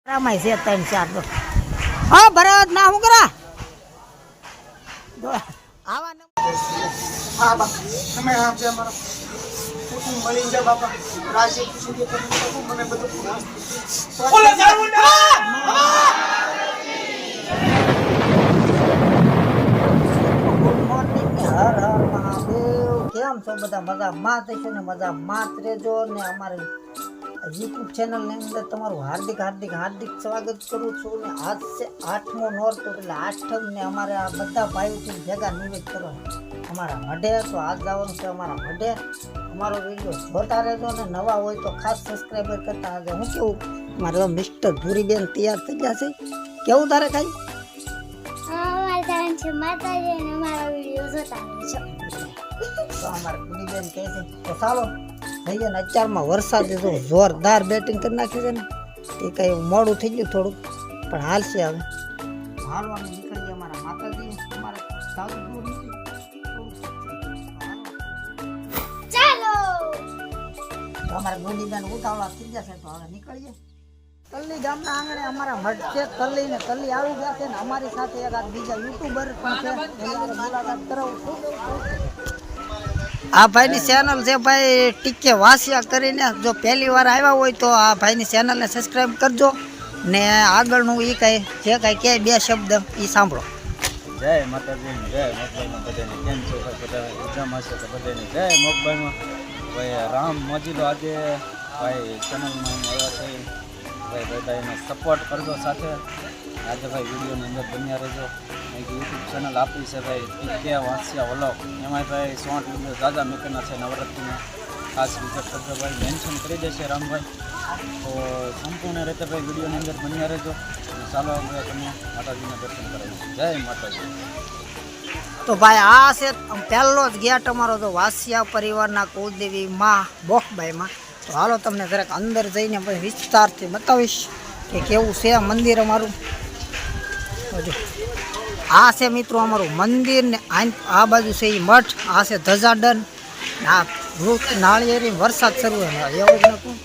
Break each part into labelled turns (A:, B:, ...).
A: રામાય છે 3-4 તો હા ભરત ના હું કરા આવા
B: હા બા તમે આમ છે અમારો કુટુંબ મળી જાય બાપા રાજી ખુશી કે મને બધું બોલો ચારુંડા
A: ગુડ મોર્નિંગ ને હર હર મહાદેવ કેમ છો બધા મજામાં થશો ને મજામાં જ રહેજો ને અમારે YouTube ચેનલ ની અંદર તમારું હાર્દિક સ્વાગત કરું છું ને આજ છે 8મો નોરતો એટલે 8મ ને અમારે આ બધા ભાઈઓથી ભેગા નિવેદ કરો અમારા મઢે તો આજ જવાનું છે અમારા મઢે અમારો વિડીયો જોતા રહેજો ને નવા હોય તો ખાસ સબસ્ક્રાઈબર કરતા રહેજો હું કેવું મારા મિસ્ટર ભૂરીબેન તૈયાર થઈ ગયા છે કેવું તારે કઈ
C: માતાજી ને અમારા વિડિયો જોતા રહેજો
A: તો અમારે ભૂરીબેન કહે છે તો ચાલો ભૈયા ને અત્યારમાં વરસાદે જો જોરદાર બેટિંગ કરી નાખી છે ને એ કઈ મોડું થઈ ગયું થોડું પણ હાલશે હવે હાલવાનું નીકળીએ અમારા માતાજી અમારે સારું દૂર નથી
C: ચાલો
A: તો અમારા ગોલીબેન ઉતાવળા થઈ જશે તો હવે નીકળીએ તલ્લી ગામના આંગણે અમારા મઠ છે તલ્લી ને તલ્લી આવી ગયા છે ને અમારી સાથે એક આ બીજા યુટ્યુબર પણ છે એની મુલાકાત કરાવું છું આ ભાઈની ચેનલ છે ભાઈ ટીકે વાસિયા કરીને જો પહેલી વાર આવ્યા હોય તો આ ભાઈની ચેનલને સબસ્ક્રાઈબ કરજો ને આગળનું એ કઈ જે કઈ કે બે શબ્દ એ સાંભળો
D: જય માતાજી જય મોકબાઈમાં બધાને કેમ છો બધા મજામાં હશે તો બધાને જય મોકબાઈમાં ભાઈ રામ મોજીલો આજે ભાઈ ચેનલમાં આવ્યા છે ભાઈ બધા એને સપોર્ટ કરજો સાથે આજે ભાઈ વિડીયોની અંદર બન્યા રહેજો યુટ્યુબ ચેનલ આપી છે ભાઈ ટીકે વાસિયા વ્લોગ એમાં ભાઈ 60 વિડીયો દાદા મેકરના છે નવરાત્રિમાં ખાસ રીતે કરજો ભાઈ મેન્શન કરી દેશે રામભાઈ તો સંપૂર્ણ રીતે ભાઈ વિડીયોની અંદર બન્યા રહેજો ચાલો આપણે તમને માતાજીના દર્શન કરાવીશું જય માતાજી
A: તો ભાઈ આ છે પહેલો જ ગેટ અમારો તો વાસિયા પરિવારના કુળદેવી માં બોખબાઈમાં તો હાલો તમને જરાક અંદર જઈને પછી વિસ્તારથી બતાવીશ કે કેવું છે મંદિર અમારું આ છે મિત્રો અમારું મંદિર ને આ બાજુ છે એ મઠ આ છે ધજાડન આ વૃક્ષ નાળિયેરી વરસાદ શરૂ એવું જ નતું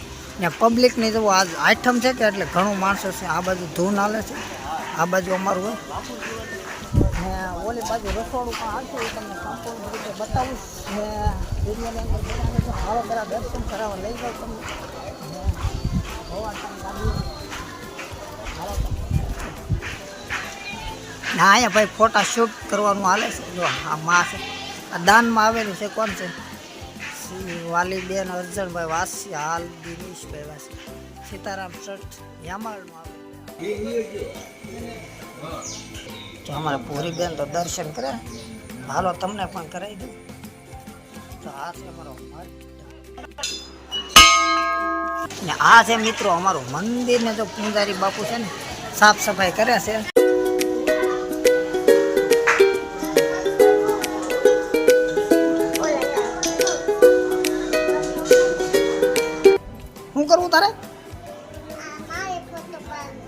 A: ને પબ્લિકની જવું આજ 8મ છે કે એટલે ઘણું માણસો છે આ બાજુ ધૂન હાલે છે આ બાજુ અમારું હોય ને ઓલી બાજુ રસોડું પણ આવશે એ તમને સંપૂર્ણ રીતે બતાવું ને વિડીયોની અંદર બનાવે છે હાલો પેલા દર્શન કરાવવા લઈ જાઉં તમને ના અહીંયા ભાઈ ફોટા શૂટ કરવાનું હાલે છે જો આ માં છે આ દાનમાં આવેલું છે કોણ છે વાલીબેન અર્જણભાઈ વાસિયા હાલ દિનેશભાઈ વાસિયા સીતારામ ચર્ચ યામાળનું આવે તો અમારા પૂરીબેન તો દર્શન કરે હાલો તમને પણ કરાવી દઉં તો આ છે અમારો ને આ છે મિત્રો અમારું મંદિર ને જો પૂજારી બાપુ છે ને સાફ સફાઈ કરે છે શું કરવું તારે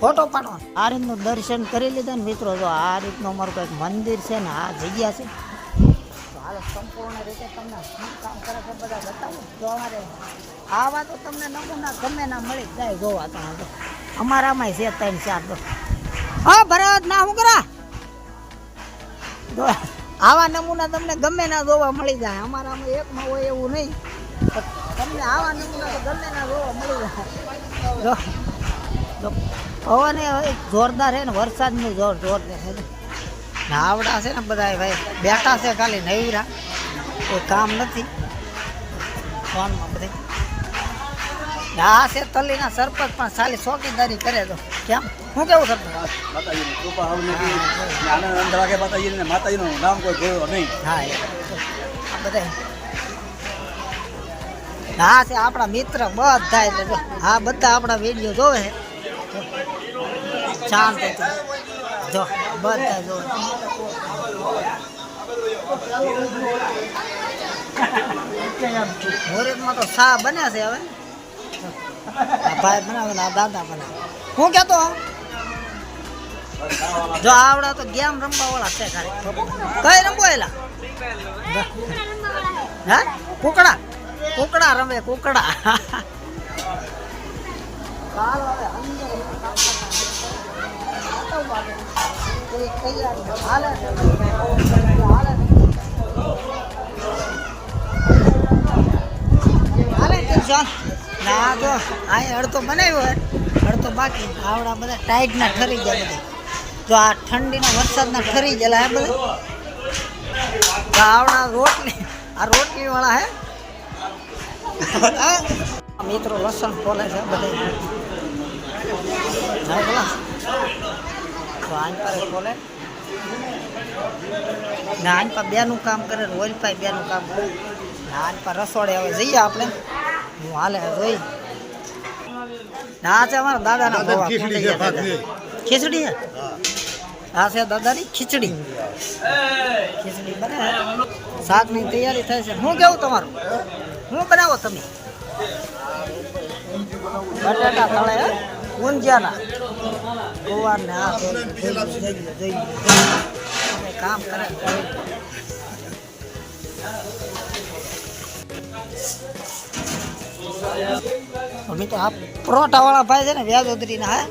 A: ફોટો પાડવા આ રીતનું દર્શન કરી લીધા ને મિત્રો જો આ રીતનું અમારું કંઈક મંદિર છે ને આ જગ્યા છે તો હાલ સંપૂર્ણ રીતે તમને શું કામ કરે છે બધા બતાવું જો અમારે આવા તો તમને નમૂના ગમે ના મળી જાય જોવા તો અમારામાં છે 3-4 તો હા ભરત ના શું કરા આવા નમૂના તમને ગમે ના જોવા મળી જાય અમારામાં એકમાં હોય એવું નહીં તમને આવા નમૂના તો ગમે ના જોવા મળી જાય પવન જોરદાર છે ને વરસાદનું જોરદાર છે ને આવડા છે ને બધા ભાઈ બેઠા છે ખાલી નવીરા કોઈ કામ નથી ફોનમાં બધે આ છે તલીના સરપંચ પણ ખાલી ચોકીદારી કરે તો કેમ શું કેવું સરપંચ
D: માતાજીની કૃપા આવને આનંદ અંધરાગે માતાજીને માતાજીનું નામ કોઈ જોયો નહીં
A: હા આ બધા હા છે આપણા મિત્ર બધા એટલે જો હા બધા આપણા વિડીયો જોવે છે શાંત જો બધા જોવે મુહૂર્તમાં તો શા બને છે હવે ભાઈ બનાવે આ દાદા બનાવે હું કહેતો જો આવડા તો ગેમ રમવા વાળા છે ખાલી કઈ રમવો એલા હા કુકડા રમે કુકડા ચાલો હવે અંદર હાર્દિક તૈયારી હાલે છે હાલે ટેન્શન ના તો અહીં અડધો બનાવ્યો હોય અડધો બાકી આવડા બધા ટાઈટના ઠરી જાય બધા જો આ ઠંડીના વરસાદના ઠરી ગયેલા હે બધા આવડા રોટલી વાળા હે મિત્રો લસણ ફોલે છે બધા તો આન પર ફોલે ને આન પર બેનું કામ કરે ઓઇલ પાઈ બેનું કામ કરે આન પર રસોડે હવે જઈએ આપણે હું હાલે જોઈ ના છે અમારા દાદાના ગોવા ખીચડી હે આ છે દાદાની ખીચડી બને શાકની તૈયારી થાય છે શું કેવું તમારું શું બનાવો તમે બટાટા તળે ઊંધિયાના ગોવારને આ જઈ કામ કરે અમે તો આ પરોઠાવાળા ભાઈ છે ને વ્યાજોદરીના હા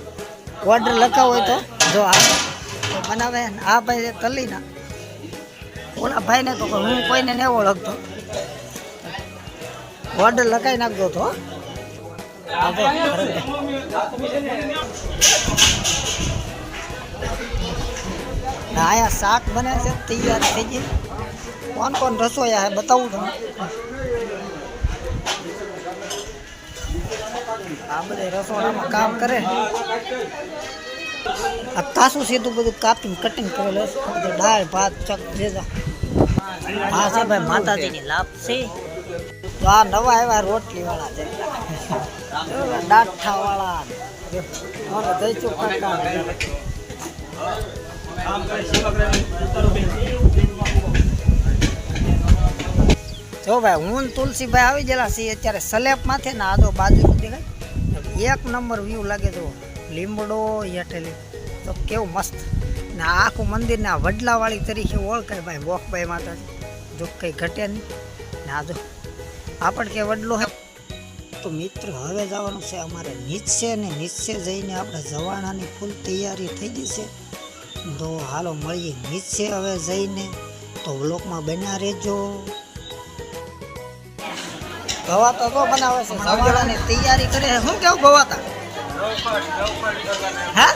A: ઓર્ડર લખાવો હોય તો જો આ બનાવે આ ભાઈ છે તલીના ઓલા ભાઈને તો હું કોઈને નહીં ઓળખતો ઓર્ડર લખાઈ નાખજો તો આયા શાક બને છે તૈયાર થઈ ગઈ કોણ કોણ રસોયા હે બતાવું તમે આ બધે રસોડામાં કામ કરે આ કાસું સીધું બધું કાપીને કટિંગ કરેલું બધું દાળ ભાત ચક જેજા આ છે ભાઈ માતાજીની લાપસી તો આ નવા આવ્યા રોટલી વાળા છે ડાઠા વાળા દહીં ચોખા જો ભાઈ હું તુલસીભાઈ આવી ગયેલા છીએ અત્યારે સ્લેબ માથે ને આદો બાજુ દેખાય એક નંબર વ્યૂ લાગે તો લીમડો હેઠેલી તો કેવું મસ્ત ને આખું મંદિરને આ વડલાવાળી તરીકે ઓળખાય ભાઈ વોકભાઈ માતાજી જો કંઈ ઘટે નહીં ને આ જો આપણ કે વડલો હે તો મિત્ર હવે જવાનું છે અમારે નીચે ને નીચે જઈને આપણે જવાનાની ફૂલ તૈયારી થઈ ગઈ છે તો હાલો મળીએ નીચે હવે જઈને તો વ્લોગમાં બન્યા રહેજો ગવાતા તો બનાવે છે જવાનાની તૈયારી કરે છે શું કેવું ગવાતા હા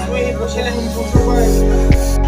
B: કોઈ પૂછેલા નહીં કોઈ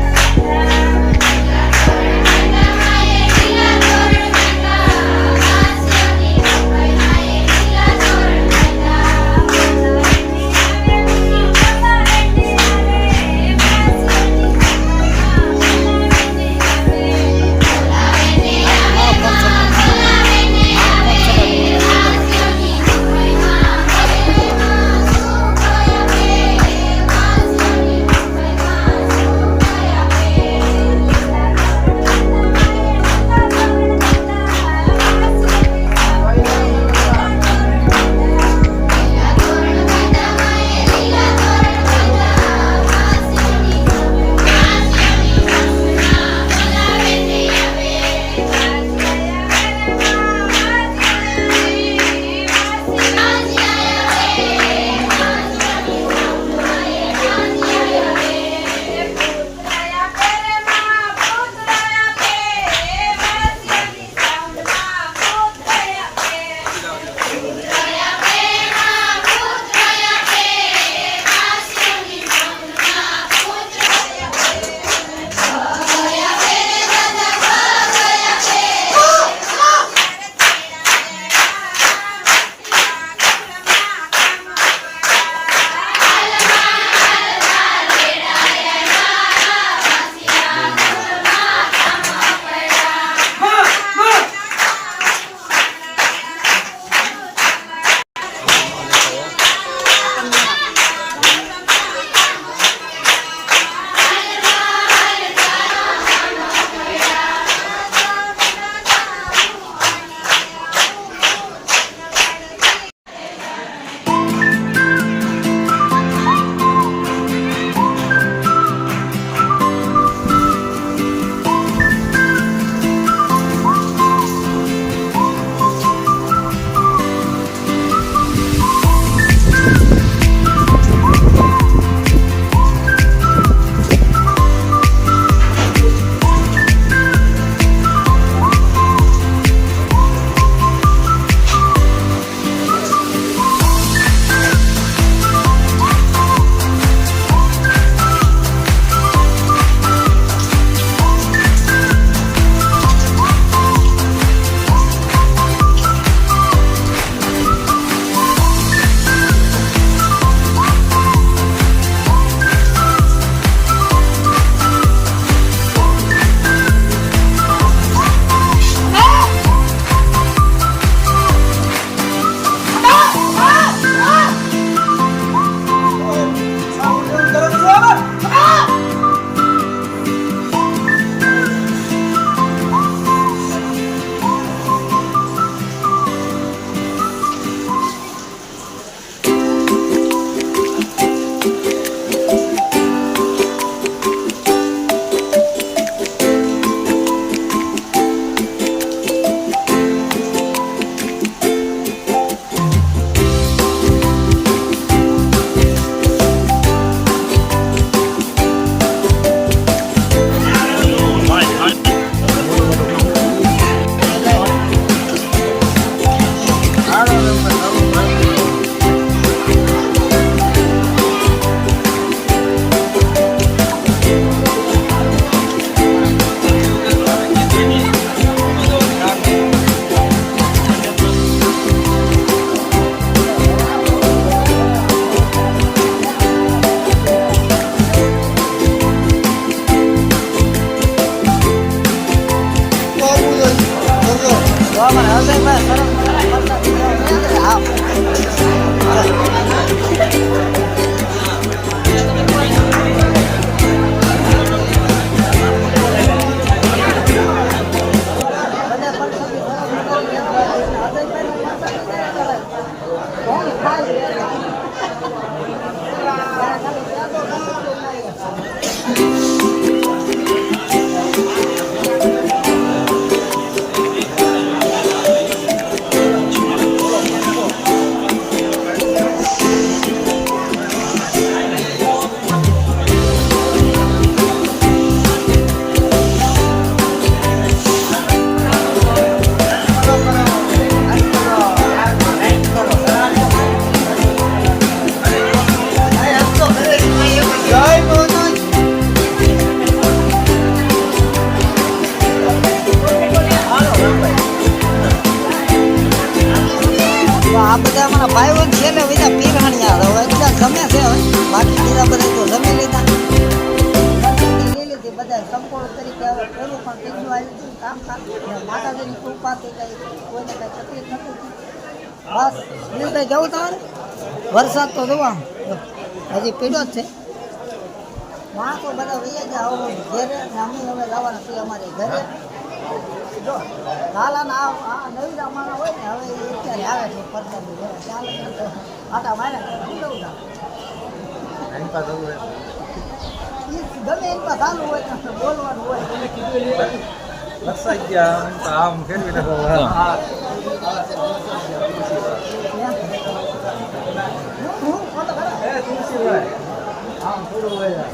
A: માતાજીની કૃપાથી કઈ કોઈને કઈ તકલીફ નથી બસ સુનિલભાઈ જવું તમારે વરસાદ તો જોવા હજી પીડ્યો જ છે માણસો બધા વૈયા ગયા આવો ઘેરે ને અમે હવે જવાના છીએ અમારે ઘરે જો લાલાના આ નવી જમાના હોય ને હવે એ અત્યારે આવે છે પરસાદી લેવા ચાલે આટા માર્યા પીડવું ના
D: એની પાસે જવું
A: ગમે એની પાસે ચાલુ હોય તો બોલવાનું હોય
D: લક્ષાઈ ગયા આમ ફેરવી નાખો
A: હું ફોટો કરા
D: આમ થોડું હોય